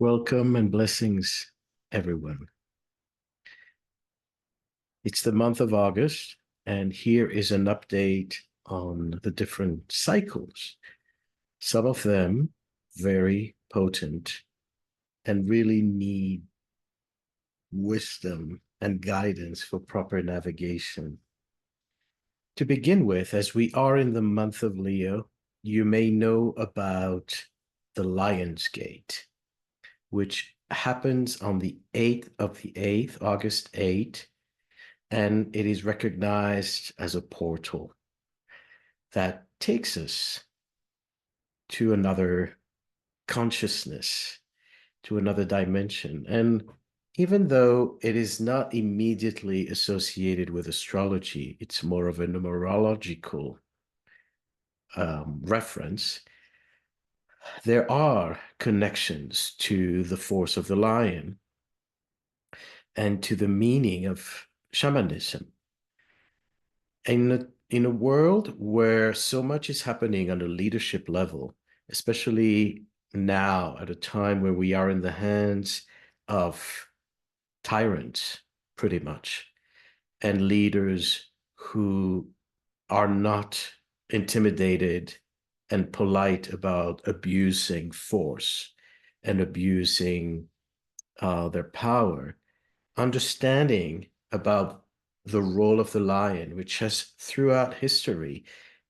Welcome and blessings, everyone. It's the month of August, and here is an update on the different cycles. Some of them very potent and really need wisdom and guidance for proper navigation. To begin with, as we are in the month of Leo, you may know about the Lion's Gate, which happens on the 8th of the 8th, August 8th, and it is recognized as a portal that takes us to another consciousness, to another dimension. And even though it is not immediately associated with astrology, it's more of a numerological reference. There are connections to the force of the lion and to the meaning of shamanism. In a world where so much is happening on a leadership level, especially now at a time where we are in the hands of tyrants, pretty much, and leaders who are not intimidated and polite about abusing force and abusing their power, understanding about the role of the lion, which has throughout history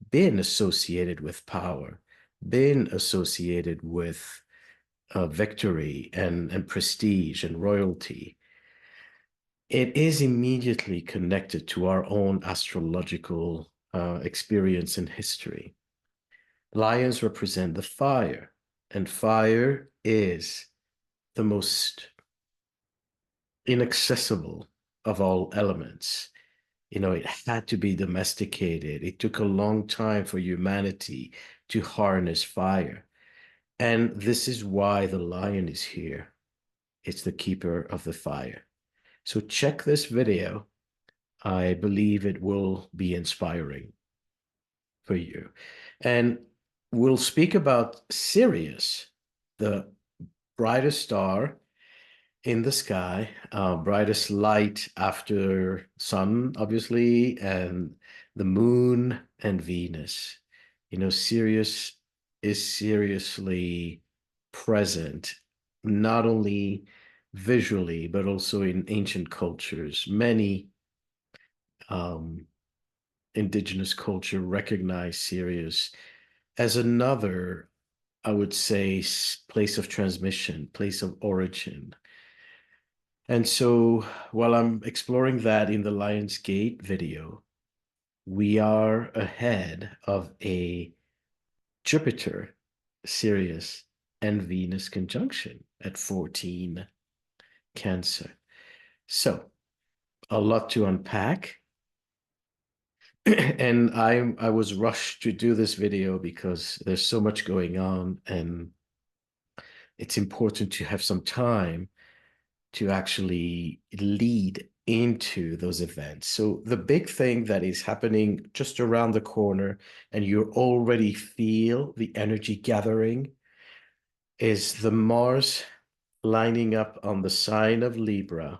been associated with power, been associated with victory and prestige and royalty. It is immediately connected to our own astrological experience in history. Lions represent the fire, and fire is the most inaccessible of all elements. It had to be domesticated. It took a long time for humanity to harness fire. And this is why the lion is here. It's the keeper of the fire. So check this video. I believe it will be inspiring for you. And we'll speak about Sirius, the brightest star in the sky, brightest light after sun, obviously, and the moon and Venus. Sirius is seriously present, not only visually, but also in ancient cultures. Many indigenous culture recognize Sirius as another, I would say, place of transmission, place of origin. And so while I'm exploring that in the Lion's Gate video, we are ahead of a Jupiter, Sirius, and Venus conjunction at 14 Cancer. So a lot to unpack. And I was rushed to do this video because there's so much going on, and it's important to have some time to actually lead into those events. So the big thing that is happening just around the corner, and you already feel the energy gathering, is the Mars lining up on the sign of Libra.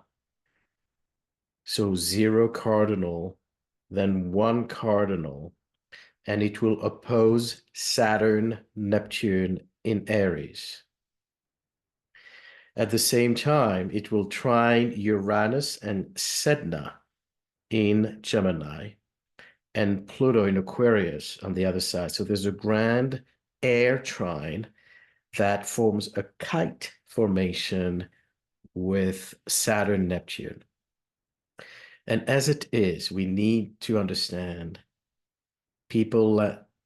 So 0 cardinal, then 1 cardinal, and it will oppose Saturn, Neptune in Aries. At the same time, it will trine Uranus and Sedna in Gemini and Pluto in Aquarius on the other side. So there's a grand air trine that forms a kite formation with Saturn, Neptune. And as it is, we need to understand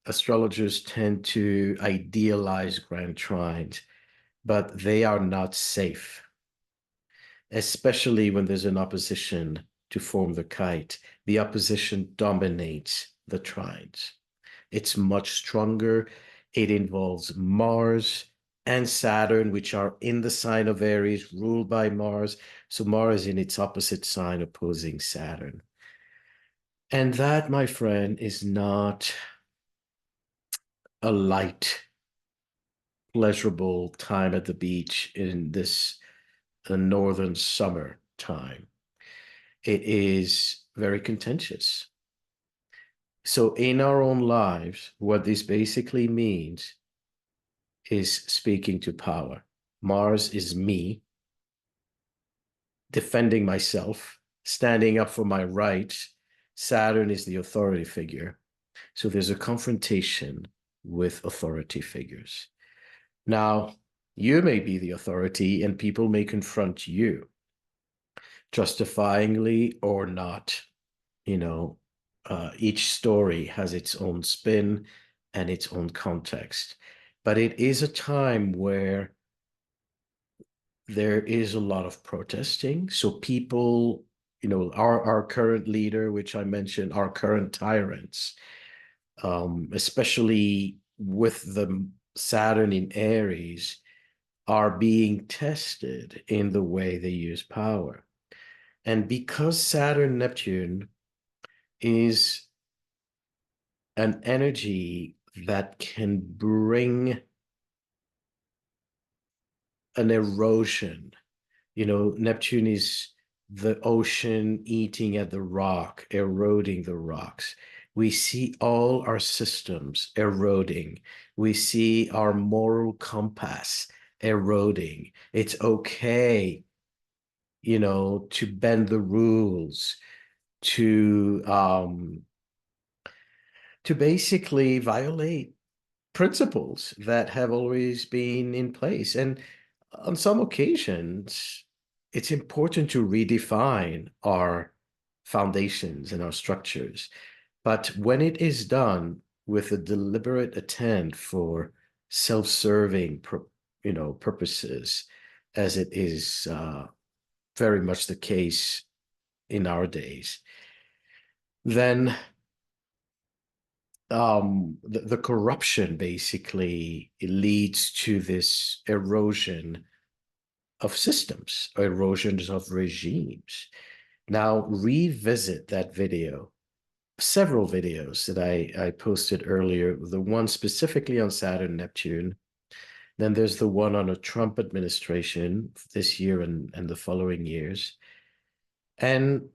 astrologers tend to idealize grand trines, but they are not safe, especially when there's an opposition to form the kite. The opposition dominates the trines. It's much stronger. It involves Mars and Saturn, which are in the sign of Aries, ruled by Mars. So Mars in its opposite sign opposing Saturn. And that, my friend, is not a light pleasurable time at the beach in this northern summer time. It is very contentious. So in our own lives, what this basically means is speaking to power. Mars is me defending myself, standing up for my rights. Saturn is the authority figure. So there's a confrontation with authority figures. Now, you may be the authority and people may confront you, justifyingly or not. You know, each story has its own spin and its own context. But it is a time where there is a lot of protesting. So people, our current leader, which I mentioned, our current tyrants, especially with the Saturn in Aries, are being tested in the way they use power. And because Saturn Neptune is an energy that can bring an erosion. Neptune is the ocean eating at the rock, eroding the rocks. We see all our systems eroding. We see our moral compass eroding. It's okay, to bend the rules, to basically violate principles that have always been in place. And on some occasions, it's important to redefine our foundations and our structures. But when it is done with a deliberate intent for self-serving, purposes, as it is very much the case in our days, then the corruption basically leads to this erosion of systems, erosions of regimes. Now revisit that video, several videos that I posted earlier, the one specifically on Saturn, Neptune. Then there's the one on a Trump administration this year and the following years. And,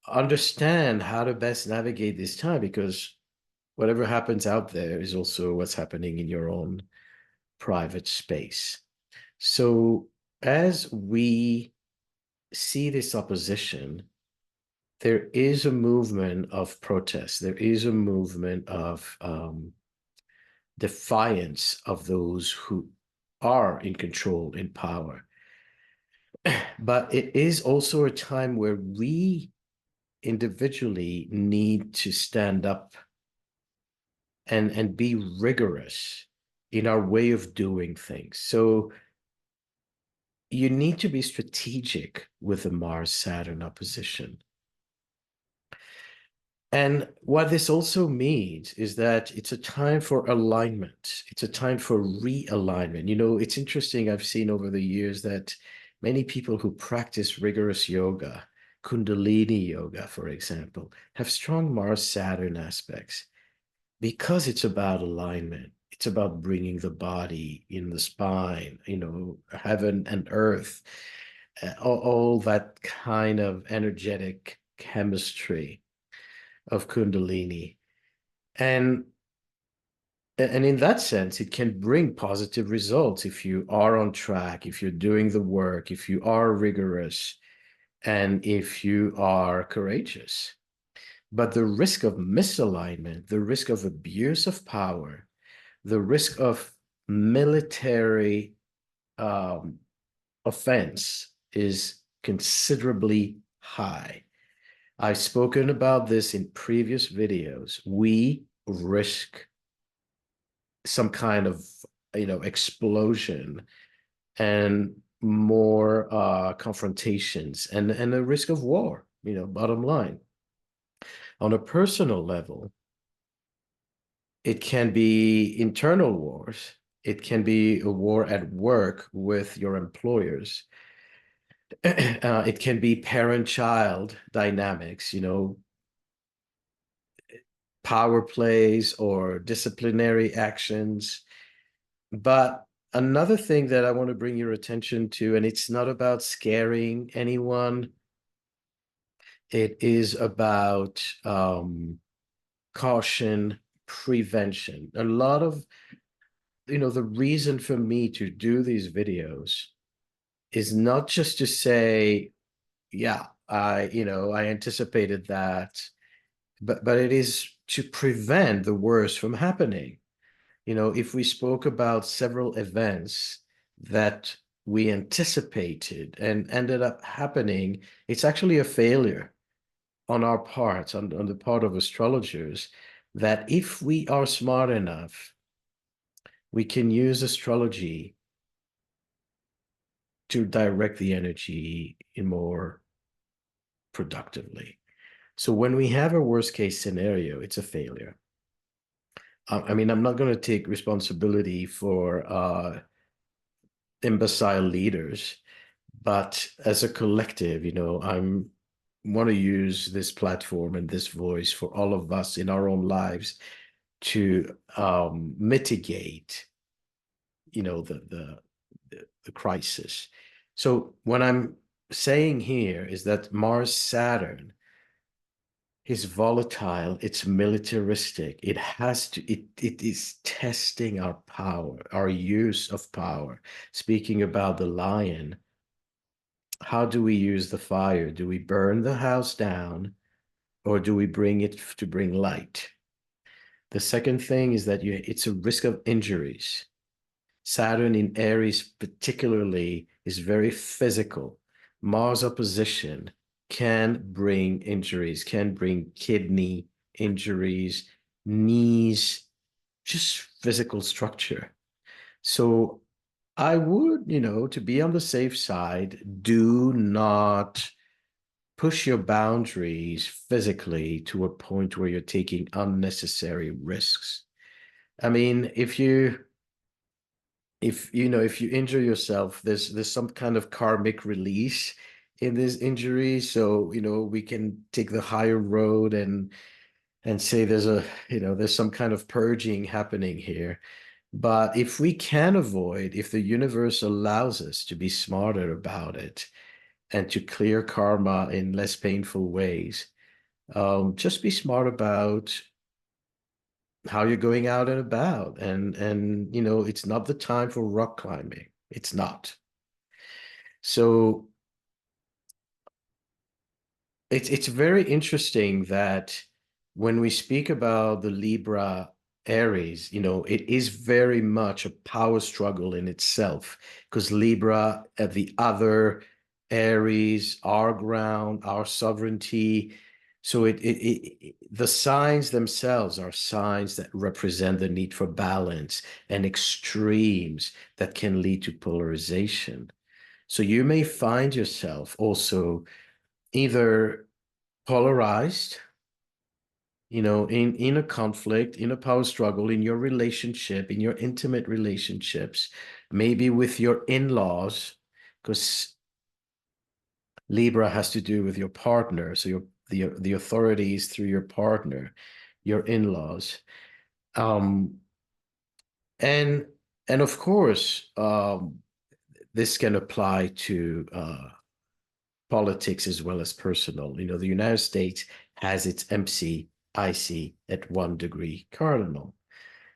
understand how to best navigate this time, because whatever happens out there is also what's happening in your own private space. So as we see this opposition, there is a movement of protest. There is a movement of defiance of those who are in control, in power. But it is also a time where we individually need to stand up and be rigorous in our way of doing things. So you need to be strategic with the Mars-Saturn opposition. And what this also means is that it's a time for alignment. It's a time for realignment. It's interesting. I've seen over the years that many people who practice rigorous yoga, Kundalini yoga, for example, have strong Mars-Saturn aspects because it's about alignment. It's about bringing the body in the spine, heaven and earth, all that kind of energetic chemistry of Kundalini. And in that sense, it can bring positive results if you are on track, if you're doing the work, if you are rigorous, and if you are courageous. But the risk of misalignment, the risk of abuse of power, the risk of military offense is considerably high. I've spoken about this in previous videos. We risk some kind of, explosion and more confrontations and a risk of war, bottom line. On a personal level, it can be internal wars. It can be a war at work with your employers. It can be parent-child dynamics, power plays or disciplinary actions. But another thing that I want to bring your attention to, and it's not about scaring anyone, it is about caution, prevention. A lot of, the reason for me to do these videos is not just to say, yeah, I anticipated that, but it is to prevent the worst from happening. If we spoke about several events that we anticipated and ended up happening, it's actually a failure on our part, on the part of astrologers, that if we are smart enough, we can use astrology to direct the energy in more productively. So when we have a worst case scenario, it's a failure. I mean, I'm not going to take responsibility for imbecile leaders, but as a collective, I'm want to use this platform and this voice for all of us in our own lives to mitigate, the crisis. So what I'm saying here is that Mars Saturn is volatile, it's militaristic, it is testing our power, our use of power. Speaking about the lion, how do we use the fire? Do we burn the house down, or do we bring light? The second thing is that it's a risk of injuries. Saturn in Aries particularly is very physical. Mars opposition can bring injuries, can bring kidney injuries, knees, just physical structure. So I would, to be on the safe side, do not push your boundaries physically to a point where you're taking unnecessary risks. I mean, if you injure yourself, there's some kind of karmic release in this injury. So, we can take the higher road and say there's some kind of purging happening here. But if we can avoid, if the universe allows us to be smarter about it and to clear karma in less painful ways, just be smart about how you're going out and about. And it's not the time for rock climbing. It's not. So it's very interesting that when we speak about the Libra Aries, it is very much a power struggle in itself, because Libra at the other, Aries, our ground, our sovereignty. So the signs themselves are signs that represent the need for balance and extremes that can lead to polarization. So you may find yourself also either polarized, in a conflict, in a power struggle, in your relationship, in your intimate relationships, maybe with your in-laws, because Libra has to do with your partner. So the authorities through your partner, your in-laws. Um, and and of course, this can apply to politics as well as personal. The United States has its MC/IC at 1 degree cardinal.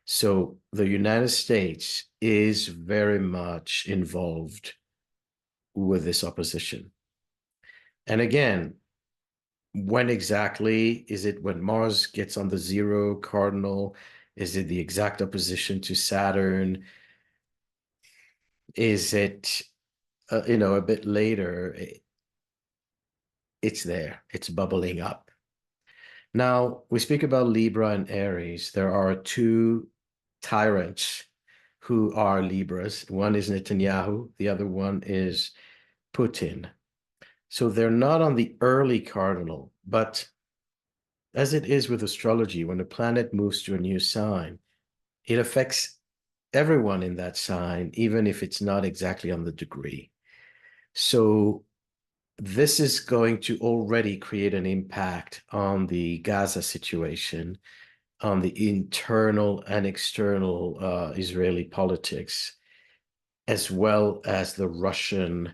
So the United States is very much involved with this opposition. And again, when exactly is it? When Mars gets on the 0 cardinal? Is it the exact opposition to Saturn? Is it, a bit later? It's there. It's bubbling up. Now, we speak about Libra and Aries. There are two tyrants who are Libras. One is Netanyahu, the other one is Putin. So they're not on the early cardinal, but as it is with astrology, when a planet moves to a new sign, it affects everyone in that sign, even if it's not exactly on the degree. So this is going to already create an impact on the Gaza situation. on the internal and external Israeli politics, as well as the Russian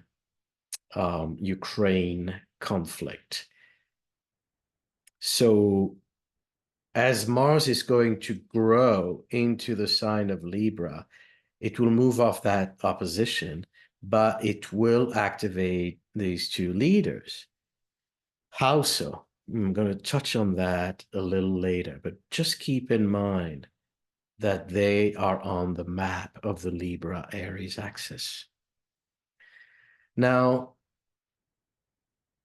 Ukraine conflict. So as Mars is going to grow into the sign of Libra, it will move off that opposition, but it will activate these two leaders. How so? I'm going to touch on that a little later, but just keep in mind that they are on the map of the Libra Aries axis. Now,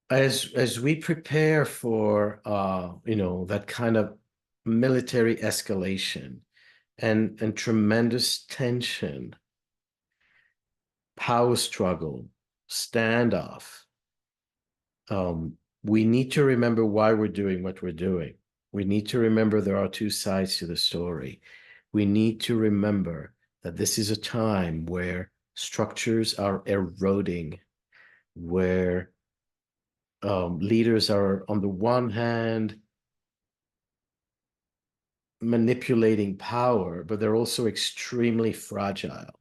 as we prepare for that kind of military escalation and tremendous tension, power struggle, standoff, we need to remember why we're doing what we're doing. We need to remember there are two sides to the story. We need to remember that this is a time where structures are eroding, where leaders are, on the one hand, manipulating power, but they're also extremely fragile.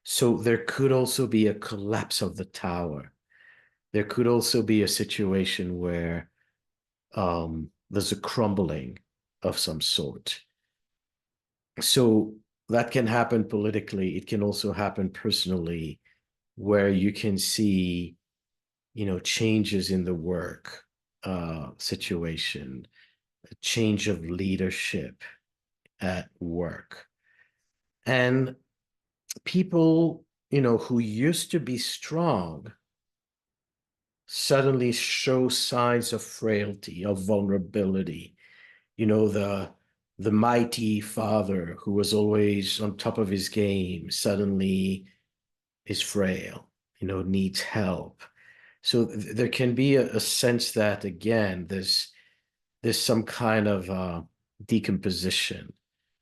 So there could also be a collapse of the tower. There could also be a situation where there's a crumbling of some sort. So that can happen politically. It can also happen personally, where you can see, changes in the work situation, a change of leadership at work. And people, who used to be strong suddenly show signs of frailty, of vulnerability. The mighty father who was always on top of his game suddenly is frail, needs help. So there can be a sense that, again, there's some kind of decomposition,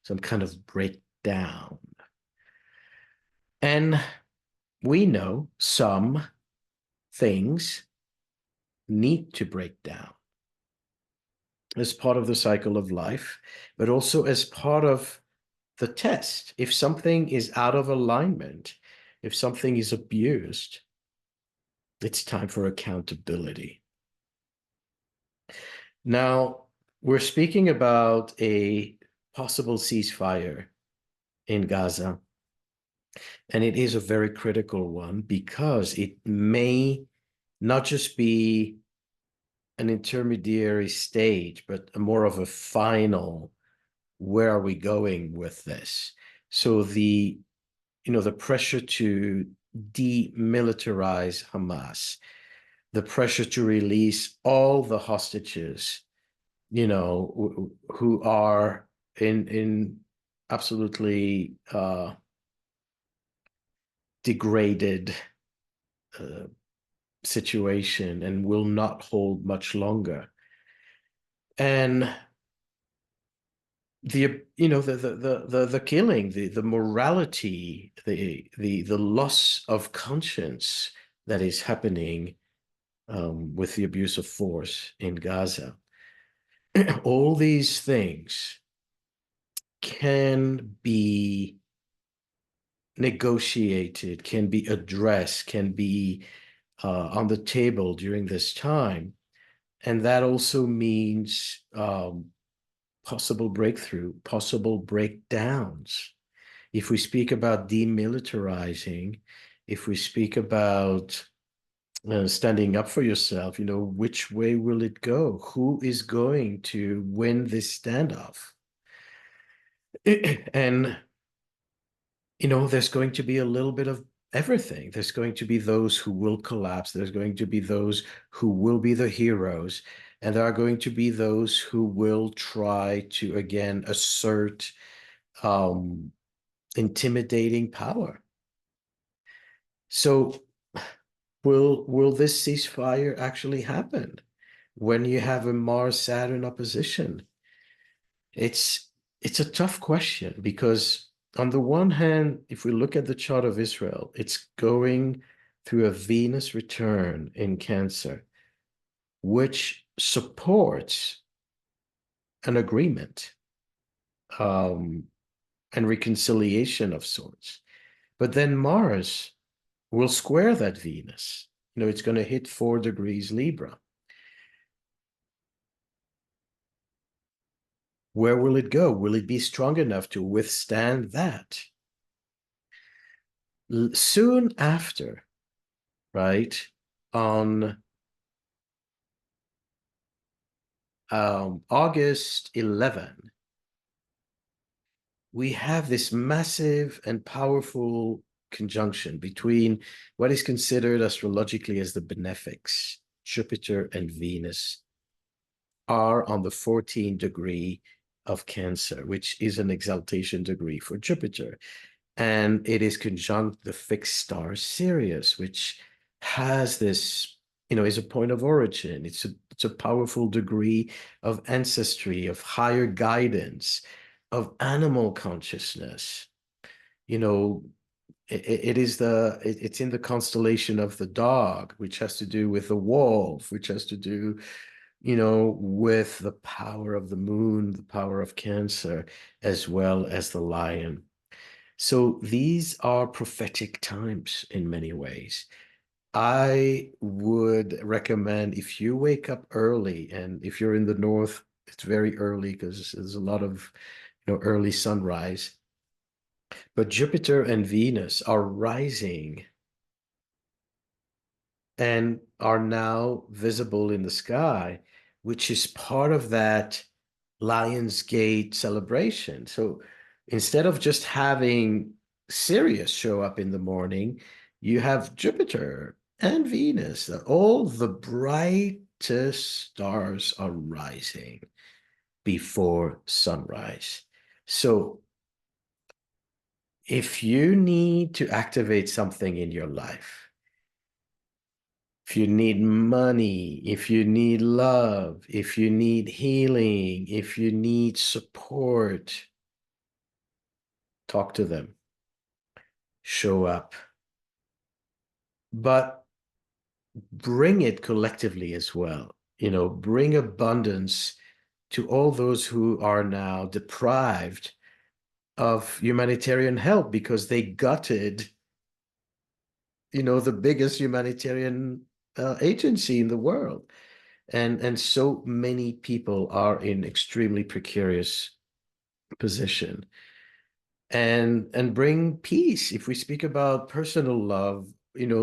some kind of breakdown. And we know some things need to break down as part of the cycle of life, but also as part of the test. If something is out of alignment, if something is abused, it's time for accountability. Now, we're speaking about a possible ceasefire in Gaza, and it is a very critical one because it may not just be an intermediary stage, but more of a final, where are we going with this? So the pressure to demilitarize Hamas, the pressure to release all the hostages, who are in absolutely degraded situation and will not hold much longer. And the killing, the morality, the loss of conscience that is happening with the abuse of force in Gaza, all these things can be negotiated, can be addressed, can be on the table during this time. And that also means possible breakthrough, possible breakdowns. If we speak about demilitarizing, if we speak about standing up for yourself, which way will it go? Who is going to win this standoff? And, there's going to be a little bit of everything. There's going to be those who will collapse. There's going to be those who will be the heroes. And there are going to be those who will try to, again, assert intimidating power. So will this ceasefire actually happen when you have a Mars-Saturn opposition? It's a tough question because on the one hand, if we look at the chart of Israel, it's going through a Venus return in Cancer, which supports an agreement. um, and reconciliation of sorts. But then Mars will square that Venus. It's going to hit 4 degrees Libra. Where will it go? Will it be strong enough to withstand that? Soon after, right, on August 11, we have this massive and powerful conjunction between what is considered astrologically as the benefics. Jupiter and Venus are on the 14th degree of Cancer, which is an exaltation degree for Jupiter. And it is conjunct the fixed star Sirius, which has this, is a point of origin. It's a powerful degree of ancestry, of higher guidance, of animal consciousness. You know, it's in the constellation of the dog, which has to do with the wolf, which has to do, with the power of the moon, the power of Cancer, as well as the lion. So these are prophetic times in many ways. I would recommend, if you wake up early, and if you're in the north, it's very early because there's a lot of, early sunrise. But Jupiter and Venus are rising and are now visible in the sky, which is part of that Lionsgate celebration. So instead of just having Sirius show up in the morning, you have Jupiter and Venus. All the brightest stars are rising before sunrise. So if you need to activate something in your life, if you need money, if you need love, if you need healing, if you need support, talk to them, show up, but bring it collectively as well. Bring abundance to all those who are now deprived of humanitarian help because they gutted, the biggest humanitarian agency in the world. And so many people are in extremely precarious position. And bring peace. If we speak about personal love,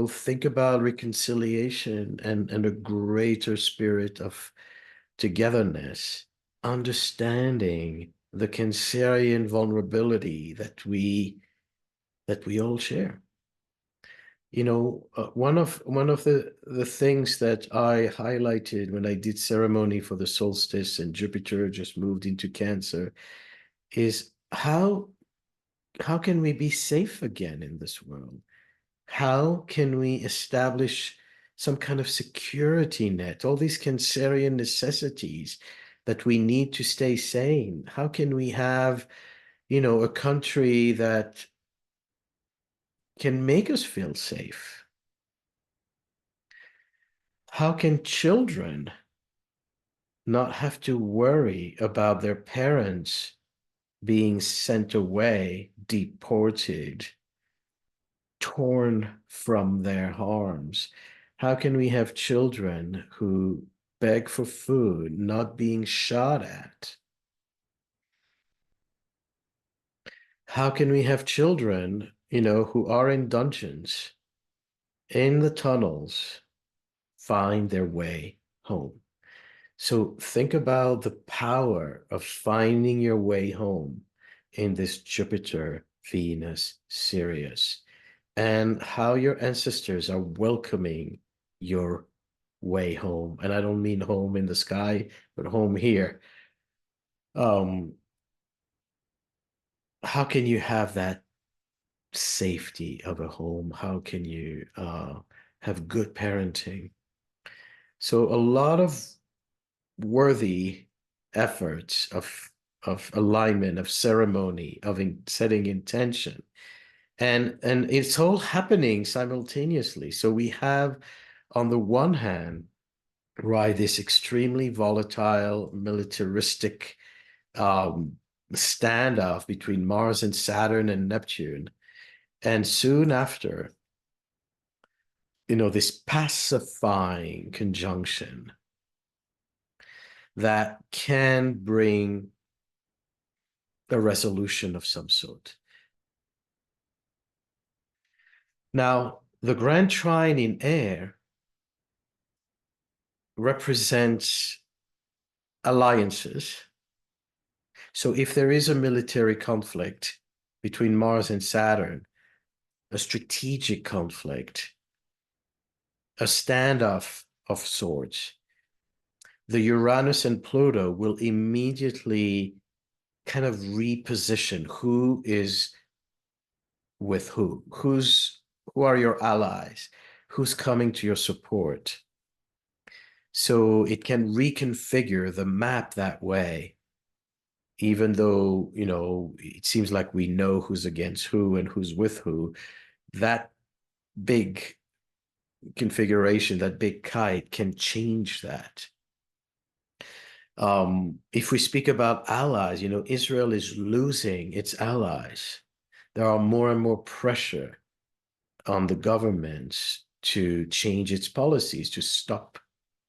think about reconciliation and a greater spirit of togetherness, understanding the Cancerian vulnerability that we all share. One of the things that I highlighted when I did ceremony for the solstice and Jupiter just moved into Cancer is how can we be safe again in this world? How can we establish some kind of security net? All these Cancerian necessities that we need to stay sane. How can we have, a country that can make us feel safe? How can children not have to worry about their parents being sent away, deported, torn from their homes? How can we have children who beg for food, not being shot at? How can we have children, who are in dungeons, in the tunnels, find their way home? So think about the power of finding your way home in this Jupiter, Venus, Sirius, and how your ancestors are welcoming your way home. And I don't mean home in the sky, but home here. Um, how can you have that safety of a home? How can you have good parenting? So a lot of worthy efforts of alignment, of ceremony, of setting intention, and it's all happening simultaneously. So we have, on the one hand, right, this extremely volatile, militaristic, um, standoff between Mars and Saturn and Neptune. And soon after, this pacifying conjunction that can bring a resolution of some sort. Now, the grand trine in air represents alliances. So if there is a military conflict between Mars and Saturn, a strategic conflict, a standoff of sorts, the Uranus and Pluto will immediately kind of reposition who is with who are your allies, who's coming to your support. So it can reconfigure the map that way, even though, it seems like we know who's against who and who's with who. That big configuration, that big kite can change that. If we speak about allies, Israel is losing its allies. There are more and more pressure on the governments to change its policies, to stop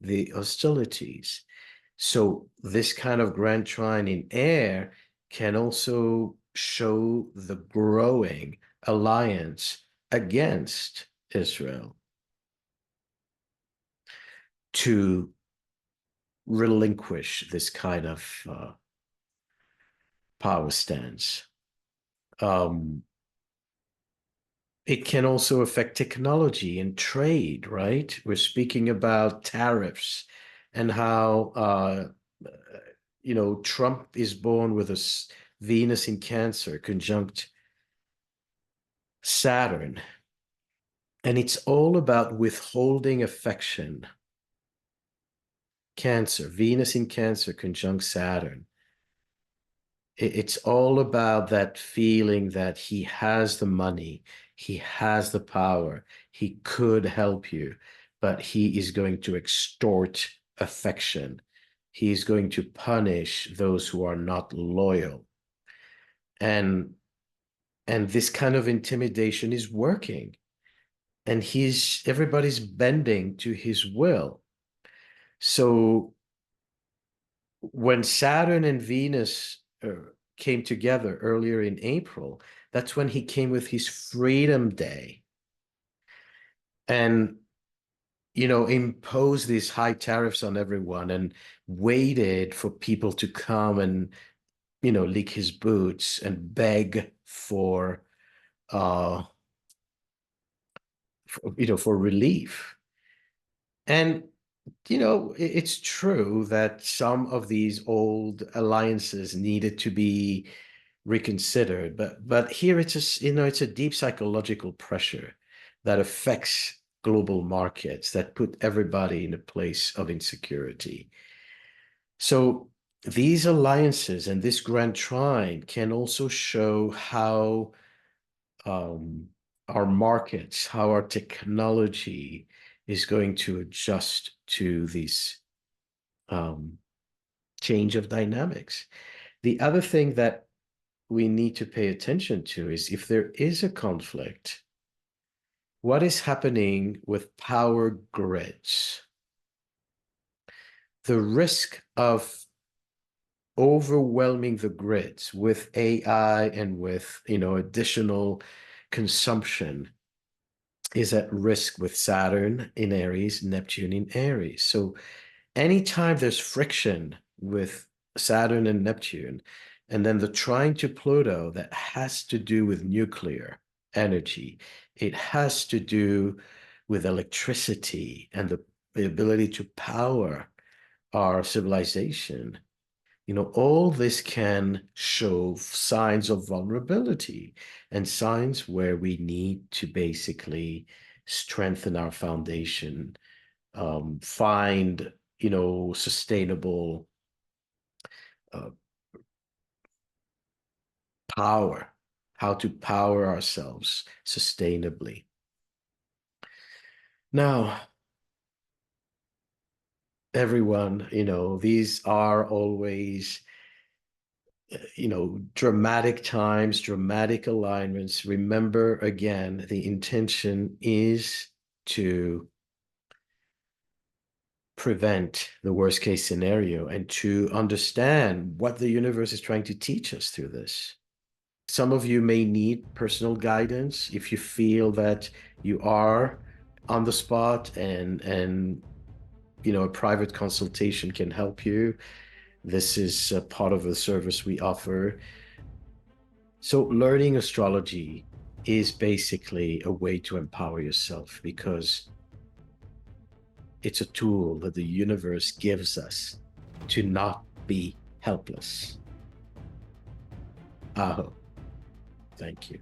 the hostilities. So this kind of grand trine in air can also show the growing alliance against Israel to relinquish this kind of power stance. It can also affect technology and trade, right? We're speaking about tariffs and how, Trump is born with a Venus in Cancer conjunct Saturn. And it's all about withholding affection. Cancer, Venus in Cancer conjunct Saturn. It's all about that feeling that he has the money, he has the power, he could help you, but he is going to extort affection. He's going to punish those who are not loyal. And this kind of intimidation is working. And everybody's bending to his will. So when Saturn and Venus came together earlier in April, that's when he came with his Freedom Day and, imposed these high tariffs on everyone and waited for people to come and, lick his boots and beg uh, for relief. And it's true that some of these old alliances needed to be reconsidered, but here it's just, it's a deep psychological pressure that affects global markets that put everybody in a place of insecurity. So these alliances and this grand trine can also show how our markets, how our technology is going to adjust to this change of dynamics. The other thing that we need to pay attention to is if there is a conflict, what is happening with power grids? The risk of overwhelming the grids with AI and with, additional consumption is at risk with Saturn in Aries, Neptune in Aries. So anytime there's friction with Saturn and Neptune, and then the trine to Pluto that has to do with nuclear energy, it has to do with electricity and the ability to power our civilization. All this can show signs of vulnerability and signs where we need to basically strengthen our foundation, find, sustainable uh, power, how to power ourselves sustainably. Now, everyone, these are always dramatic times, dramatic alignments. Remember, again, the intention is to prevent the worst case scenario and to understand what the universe is trying to teach us through this. Some of you may need personal guidance if you feel that you are on the spot, and a private consultation can help you. This is a part of the service we offer. So learning astrology is basically a way to empower yourself, because it's a tool that the universe gives us to not be helpless. Aho. Thank you.